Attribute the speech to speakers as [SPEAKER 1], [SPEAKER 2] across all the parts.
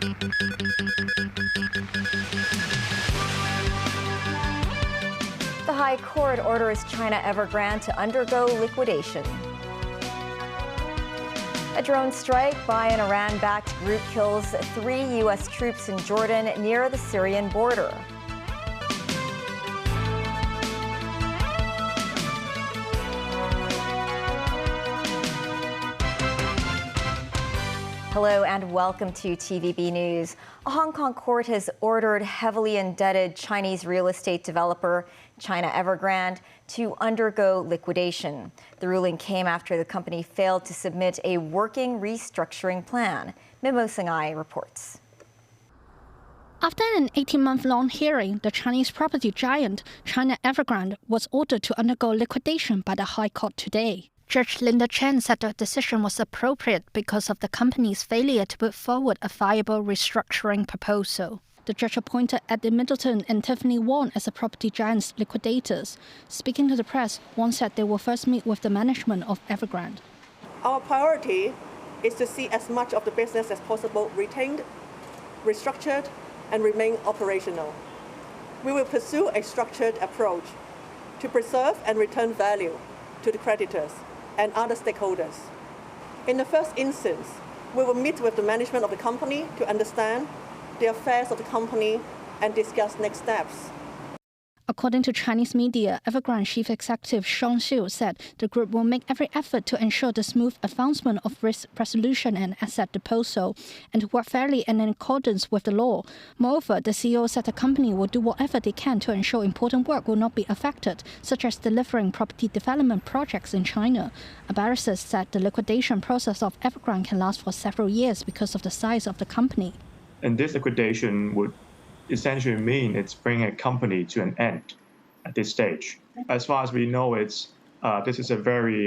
[SPEAKER 1] The High Court orders China Evergrande to undergo liquidation. A drone strike by an Iran-backed group kills 3 U.S. troops in Jordan near the Syrian border. Hello and welcome to TVB News. A Hong Kong court has ordered heavily indebted Chinese real estate developer China Evergrande to undergo liquidation. The ruling came after the company failed to submit a working restructuring plan. Mimo Singhai reports.
[SPEAKER 2] After an 18-month-long hearing, the Chinese property giant China Evergrande was ordered to undergo liquidation by the High Court today. Judge Linda Chen said the decision was appropriate because of the company's failure to put forward a viable restructuring proposal. The judge appointed Eddie Middleton and Tiffany Wong as the property giant's liquidators. Speaking to the press, Wong said they will first meet with the management of Evergrande.
[SPEAKER 3] Our priority is to see as much of the business as possible retained, restructured, and remain operational. We will pursue a structured approach to preserve and return value to the creditors and other stakeholders. In the first instance, we will meet with the management of the company to understand the affairs of the company and discuss next steps.
[SPEAKER 2] According to Chinese media, Evergrande Chief Executive Sean Xiu said the group will make every effort to ensure the smooth advancement of risk resolution and asset disposal, and to work fairly and in accordance with the law. Moreover, the CEO said the company will do whatever they can to ensure important work will not be affected, such as delivering property development projects in China. A barrister said the liquidation process of Evergrande can last for several years because of the size of the company.
[SPEAKER 4] And this liquidation would essentially mean it's bringing a company to an end at this stage. As far as we know, this is a very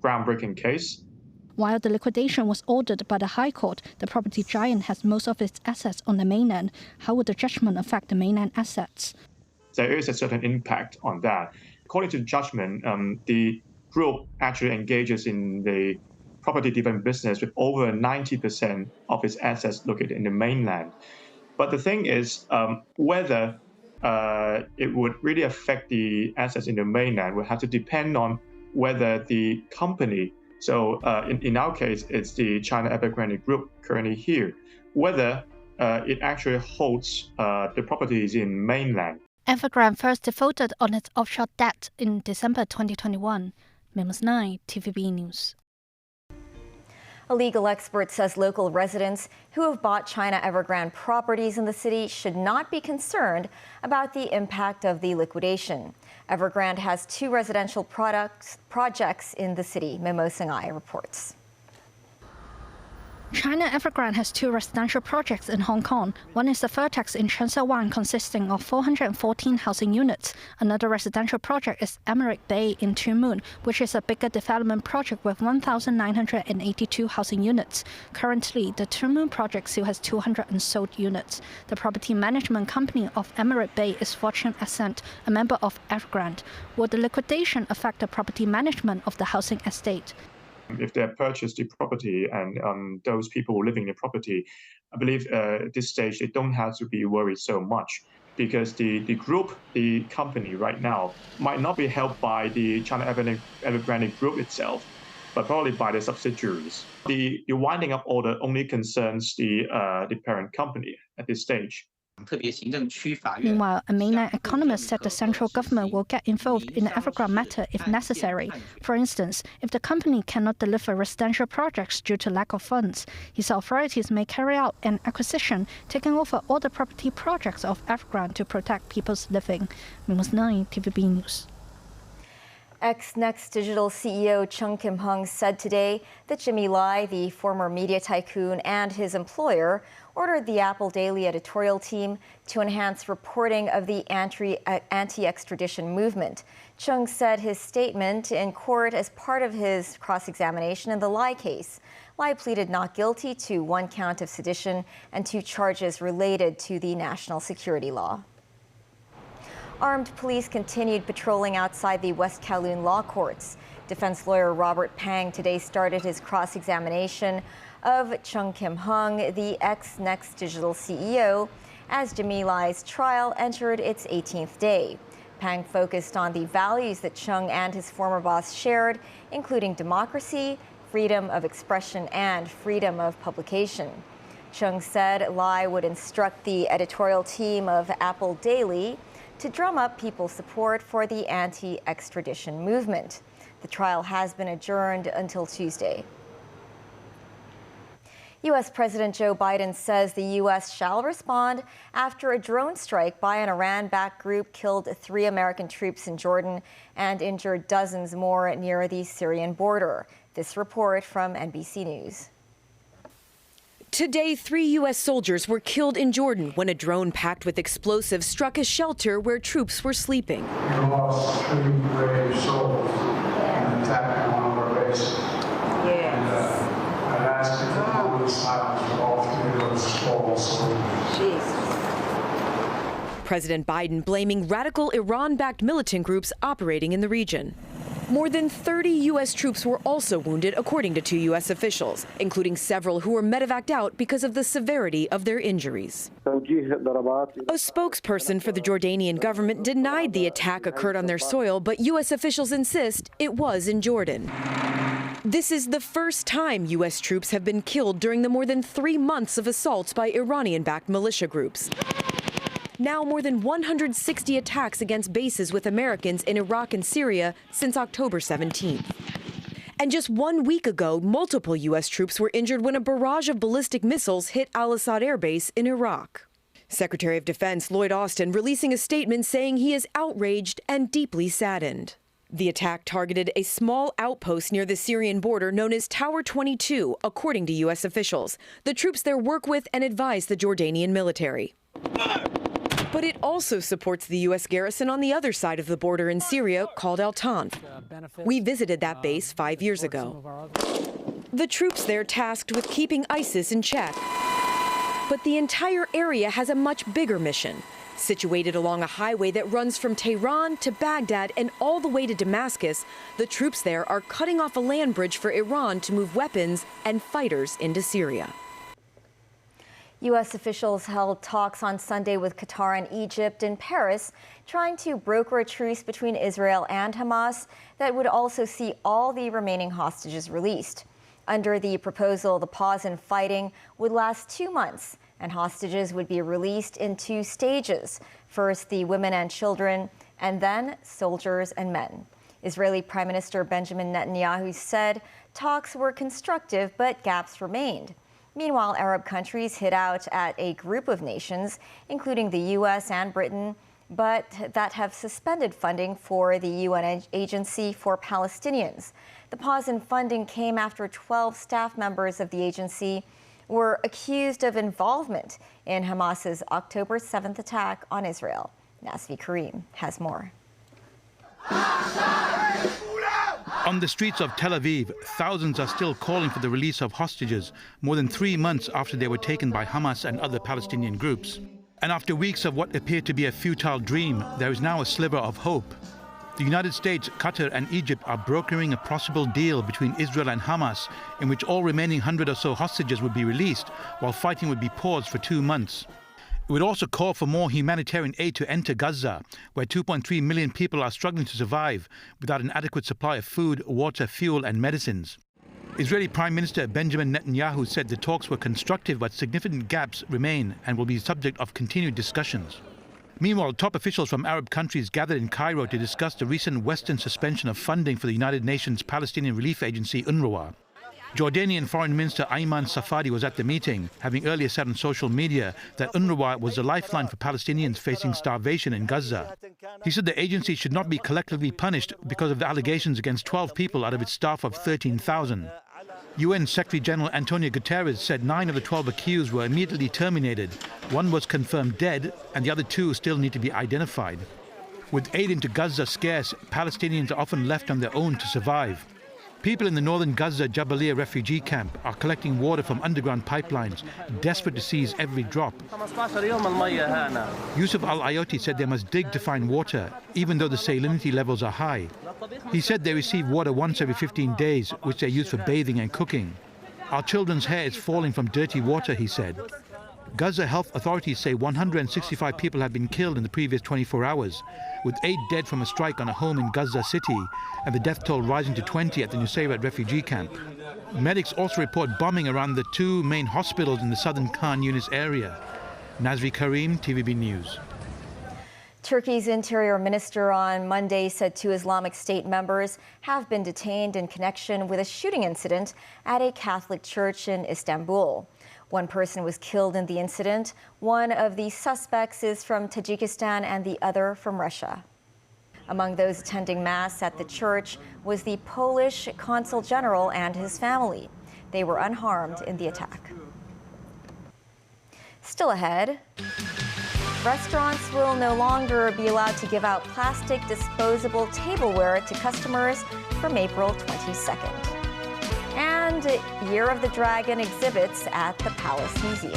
[SPEAKER 4] groundbreaking case.
[SPEAKER 2] While the liquidation was ordered by the High Court, the property giant has most of its assets on the mainland. How would the judgment affect the mainland assets?
[SPEAKER 4] There is a certain impact on that. According to the judgment, the group actually engages in the property development business with over 90% of its assets located in the mainland. But the thing is, whether it would really affect the assets in the mainland will have to depend on whether the company, so in our case, it's the China Evergrande Group currently here, whether it actually holds the properties in mainland.
[SPEAKER 2] Evergrande first defaulted on its offshore debt in December 2021. Memos 9, TVB News.
[SPEAKER 1] A legal expert says local residents who have bought China Evergrande properties in the city should not be concerned about the impact of the liquidation. Evergrande has 2 residential projects in the city. Mimo Singhai reports.
[SPEAKER 2] China Evergrande has 2 residential projects in Hong Kong. One is the Vertex in Cheung Sha Wan, consisting of 414 housing units. Another residential project is Emerald Bay in Tuen Mun, which is a bigger development project with 1,982 housing units. Currently, the Tuen Mun project still has 200 unsold units. The property management company of Emerald Bay is Fortune Ascent, a member of Evergrande. Will the liquidation affect the property management of the housing estate?
[SPEAKER 4] If they purchase the property and those people living in the property, I believe at this stage they don't have to be worried so much, because the group, the company right now, might not be held by the China Evergrande Group itself, but probably by the subsidiaries. The winding up order only concerns the parent company at this stage.
[SPEAKER 2] Meanwhile, a mainland economist said the central government will get involved in the Evergrande matter if necessary. For instance, if the company cannot deliver residential projects due to lack of funds, he said authorities may carry out an acquisition, taking over all the property projects of Evergrande to protect people's living. Memos 9, TVB News.
[SPEAKER 1] Ex-Next Digital CEO Chung Kim-hung said today that Jimmy Lai, the former media tycoon, and his employer ordered the Apple Daily editorial team to enhance reporting of the anti-extradition movement. Chung said his statement in court as part of his cross-examination in the Lai case. Lai pleaded not guilty to 1 count of sedition and 2 charges related to the national security law. Armed police continued patrolling outside the West Kowloon Law Courts. Defense lawyer Robert Pang today started his cross-examination of Chung Kim-hung, the ex-Next Digital CEO, as Jimmy Lai's trial entered its 18th day. Pang focused on the values that Chung and his former boss shared, including democracy, freedom of expression, and freedom of publication. Chung said Lai would instruct the editorial team of Apple Daily to drum up people's support for the anti-extradition movement. The trial has been adjourned until Tuesday. U.S. President Joe Biden says the U.S. shall respond after a drone strike by an Iran-backed group killed 3 American troops in Jordan and injured dozens more near the Syrian border. This report from NBC News.
[SPEAKER 5] Today, 3 U.S. soldiers were killed in Jordan when a drone packed with explosives struck a shelter where troops were sleeping.
[SPEAKER 6] We lost 3 brave souls in an attack on one of our bases.
[SPEAKER 1] Yes.
[SPEAKER 6] And I'd ask you for a moment of silence for all 3 of those fallen soldiers.
[SPEAKER 1] Jesus.
[SPEAKER 5] President Biden blaming radical Iran-backed militant groups operating in the region. More than 30 U.S. troops were also wounded, according to 2 U.S. officials, including several who were medevaced out because of the severity of their injuries. A spokesperson for the Jordanian government denied the attack occurred on their soil, but U.S. officials insist it was in Jordan. This is the first time U.S. troops have been killed during the more than 3 months of assaults by Iranian-backed militia groups. Now more than 160 attacks against bases with Americans in Iraq and Syria since October 17th. And just 1 week ago, multiple U.S. troops were injured when a barrage of ballistic missiles hit Al-Assad Air Base in Iraq. Secretary of Defense Lloyd Austin releasing a statement saying he is outraged and deeply saddened. The attack targeted a small outpost near the Syrian border known as Tower 22, according to U.S. officials. The troops there work with and advise the Jordanian military. But it also supports the U.S. garrison on the other side of the border in Syria called Al-Tanf. We visited that base 5 years ago. The troops there tasked with keeping ISIS in check. But the entire area has a much bigger mission. Situated along a highway that runs from Tehran to Baghdad and all the way to Damascus, the troops there are cutting off a land bridge for Iran to move weapons and fighters into Syria.
[SPEAKER 1] U.S. officials held talks on Sunday with Qatar and Egypt in Paris, trying to broker a truce between Israel and Hamas that would also see all the remaining hostages released. Under the proposal, the pause in fighting would last 2 months, and hostages would be released in 2 stages. First, the women and children, and then soldiers and men. Israeli Prime Minister Benjamin Netanyahu said talks were constructive, but gaps remained. Meanwhile, Arab countries hit out at a group of nations, including the U.S. and Britain, but that have suspended funding for the UN Agency for Palestinians. The pause in funding came after 12 staff members of the agency were accused of involvement in Hamas's October 7th attack on Israel. Nasvi Karim has more.
[SPEAKER 7] On the streets of Tel Aviv, thousands are still calling for the release of hostages more than 3 months after they were taken by Hamas and other Palestinian groups. And after weeks of what appeared to be a futile dream, there is now a sliver of hope. The United States, Qatar and Egypt are brokering a possible deal between Israel and Hamas in which all remaining 100 or so hostages would be released while fighting would be paused for 2 months. It would also call for more humanitarian aid to enter Gaza, where 2.3 million people are struggling to survive without an adequate supply of food, water, fuel and medicines. Israeli Prime Minister Benjamin Netanyahu said the talks were constructive but significant gaps remain and will be subject of continued discussions. Meanwhile, top officials from Arab countries gathered in Cairo to discuss the recent Western suspension of funding for the United Nations Palestinian Relief Agency, UNRWA. Jordanian Foreign Minister Ayman Safadi was at the meeting, having earlier said on social media that UNRWA was a lifeline for Palestinians facing starvation in Gaza. He said the agency should not be collectively punished because of the allegations against 12 people out of its staff of 13,000. UN Secretary General Antonio Guterres said 9 of the 12 accused were immediately terminated. 1 was confirmed dead, and the other 2 still need to be identified. With aid into Gaza scarce, Palestinians are often left on their own to survive. People in the northern Gaza Jabalia refugee camp are collecting water from underground pipelines, desperate to seize every drop. Yusuf Al-Ayoti said they must dig to find water, even though the salinity levels are high. He said they receive water once every 15 days, which they use for bathing and cooking. Our children's hair is falling from dirty water, he said. Gaza health authorities say 165 people have been killed in the previous 24 hours, with 8 dead from a strike on a home in Gaza City, and the death toll rising to 20 at the Nusayrat refugee camp. Medics also report bombing around the 2 main hospitals in the southern Khan Yunis area. Nazri Karim, TVB News.
[SPEAKER 1] Turkey's interior minister on Monday said 2 Islamic State members have been detained in connection with a shooting incident at a Catholic church in Istanbul. 1 person was killed in the incident. One of the suspects is from Tajikistan and the other from Russia. Among those attending Mass at the church was the Polish Consul General and his family. They were unharmed in the attack. Still ahead, restaurants will no longer be allowed to give out plastic disposable tableware to customers from April 22nd. And Year of the Dragon exhibits at the Palace Museum.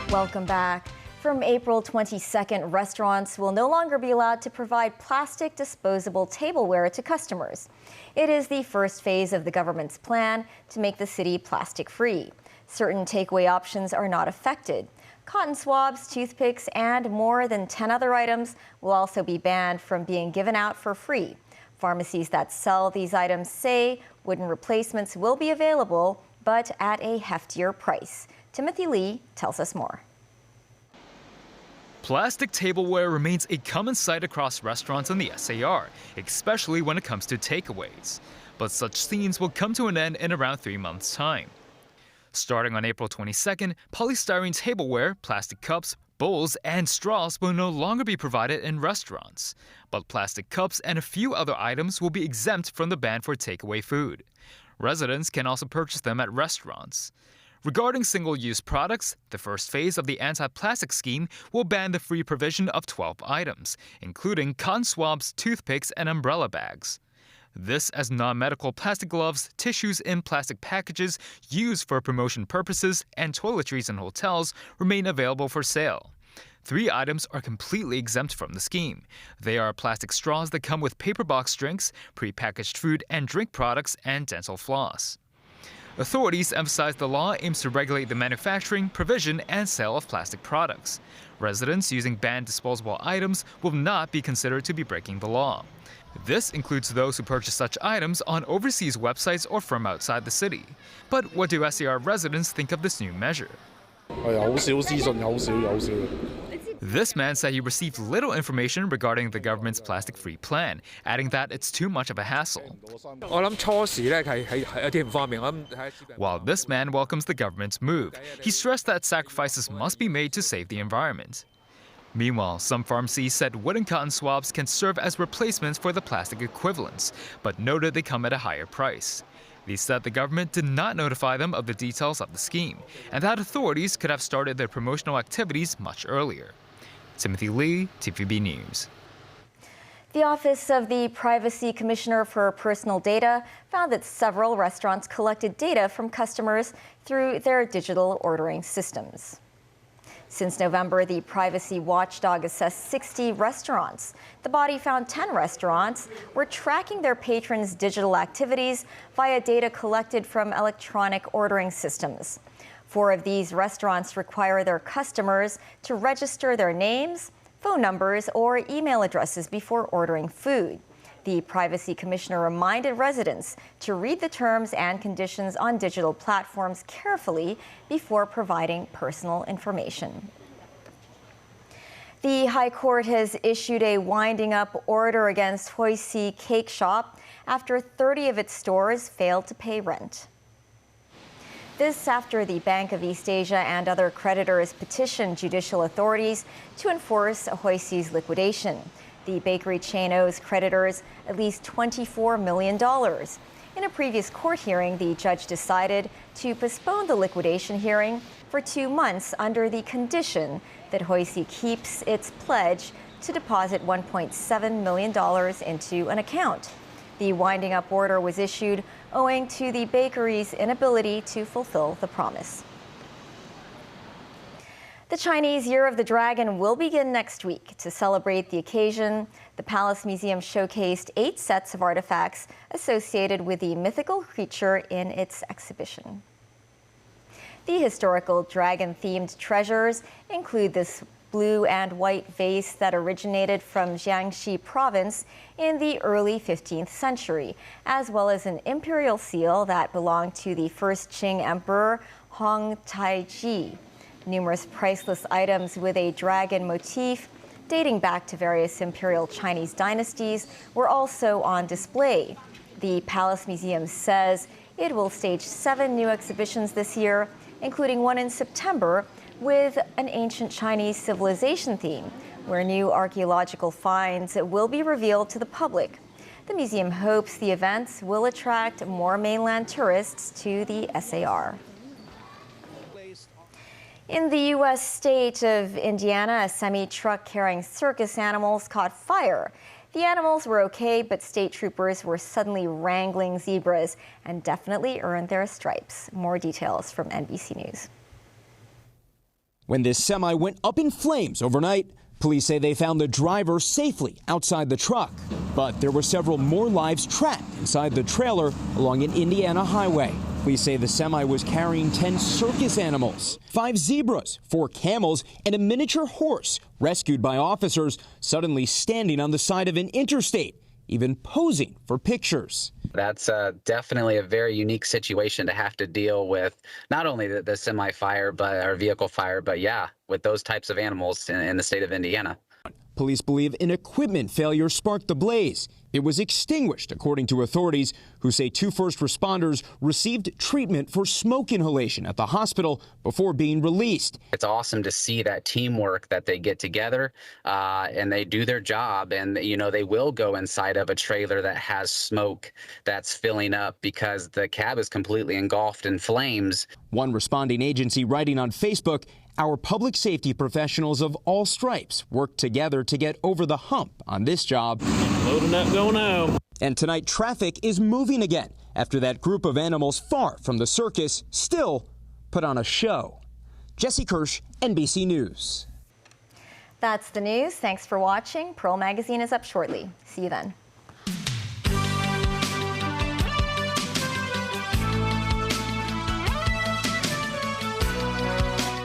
[SPEAKER 1] Welcome back. From April 22nd, restaurants will no longer be allowed to provide plastic disposable tableware to customers. It is the first phase of the government's plan to make the city plastic-free. Certain takeaway options are not affected. Cotton swabs, toothpicks, and more than 10 other items will also be banned from being given out for free. Pharmacies that sell these items say wooden replacements will be available, but at a heftier price. Timothy Lee tells us more.
[SPEAKER 8] Plastic tableware remains a common sight across restaurants in the SAR, especially when it comes to takeaways. But such scenes will come to an end in around 3 months' time. Starting on April 22nd, polystyrene tableware, plastic cups, bowls, and straws will no longer be provided in restaurants. But plastic cups and a few other items will be exempt from the ban for takeaway food. Residents can also purchase them at restaurants. Regarding single-use products, the first phase of the anti-plastic scheme will ban the free provision of 12 items, including cotton swabs, toothpicks, and umbrella bags. This as non-medical plastic gloves, tissues in plastic packages used for promotion purposes, and toiletries in hotels remain available for sale. 3 items are completely exempt from the scheme. They are plastic straws that come with paper box drinks, prepackaged food and drink products, and dental floss. Authorities emphasize the law aims to regulate the manufacturing, provision, and sale of plastic products. Residents using banned disposable items will not be considered to be breaking the law. This includes those who purchase such items on overseas websites or from outside the city. But what do SAR residents think of this new measure? This man said he received little information regarding the government's plastic-free plan, adding that it's too much of a hassle. While this man welcomes the government's move, he stressed that sacrifices must be made to save the environment. Meanwhile, some pharmacies said wooden cotton swabs can serve as replacements for the plastic equivalents, but noted they come at a higher price. They said the government did not notify them of the details of the scheme, and that authorities could have started their promotional activities much earlier. Timothy Lee, TVB News.
[SPEAKER 1] The Office of the Privacy Commissioner for Personal Data found that several restaurants collected data from customers through their digital ordering systems. Since November, the privacy watchdog assessed 60 restaurants. The body found 10 restaurants were tracking their patrons' digital activities via data collected from electronic ordering systems. 4 of these restaurants require their customers to register their names, phone numbers, or email addresses before ordering food. The Privacy Commissioner reminded residents to read the terms and conditions on digital platforms carefully before providing personal information. The High Court has issued a winding-up order against Hois Cake Shop after 30 of its stores failed to pay rent. This after the Bank of East Asia and other creditors petitioned judicial authorities to enforce Hois's liquidation. The bakery chain owes creditors at least $24 million. In a previous court hearing, the judge decided to postpone the liquidation hearing for 2 months under the condition that Hois keeps its pledge to deposit $1.7 million into an account. The winding up order was issued owing to the bakery's inability to fulfill the promise. The Chinese Year of the Dragon will begin next week. To celebrate the occasion, the Palace Museum showcased 8 sets of artifacts associated with the mythical creature in its exhibition. The historical dragon-themed treasures include this blue and white vase that originated from Jiangxi province in the early 15th century, as well as an imperial seal that belonged to the first Qing emperor, Hong Taiji. Numerous priceless items with a dragon motif dating back to various imperial Chinese dynasties were also on display. The Palace Museum says it will stage 7 new exhibitions this year, including one in September with an ancient Chinese civilization theme, where new archaeological finds will be revealed to the public. The museum hopes the events will attract more mainland tourists to the SAR. In the U.S. state of Indiana, a semi-truck carrying circus animals caught fire. The animals were okay, but state troopers were suddenly wrangling zebras and definitely earned their stripes. More details from NBC News.
[SPEAKER 9] When this semi went up in flames overnight, police say they found the driver safely outside the truck. But there were several more lives trapped inside the trailer along an Indiana highway. Police say the semi was carrying 10 circus animals, 5 zebras, 4 camels, and a miniature horse rescued by officers suddenly standing on the side of an interstate, even posing for pictures.
[SPEAKER 10] That's definitely a very unique situation to have to deal with, not only the semi-fire, but our vehicle fire, but yeah, with those types of animals in the state of Indiana.
[SPEAKER 9] Police believe an equipment failure sparked the blaze. It was extinguished, according to authorities, who say 2 first responders received treatment for smoke inhalation at the hospital before being released.
[SPEAKER 10] It's awesome to see that teamwork, that they get together and they do their job. And, you know, they will go inside of a trailer that has smoke that's filling up because the cab is completely engulfed in flames.
[SPEAKER 9] One responding agency writing on Facebook, "Our public safety professionals of all stripes work together to get over the hump on this job."
[SPEAKER 11] Loading up, going home.
[SPEAKER 9] And tonight, traffic is moving again after that group of animals far from the circus still put on a show. Jesse Kirsch, NBC News.
[SPEAKER 1] That's the news. Thanks for watching. Pearl Magazine is up shortly. See you then.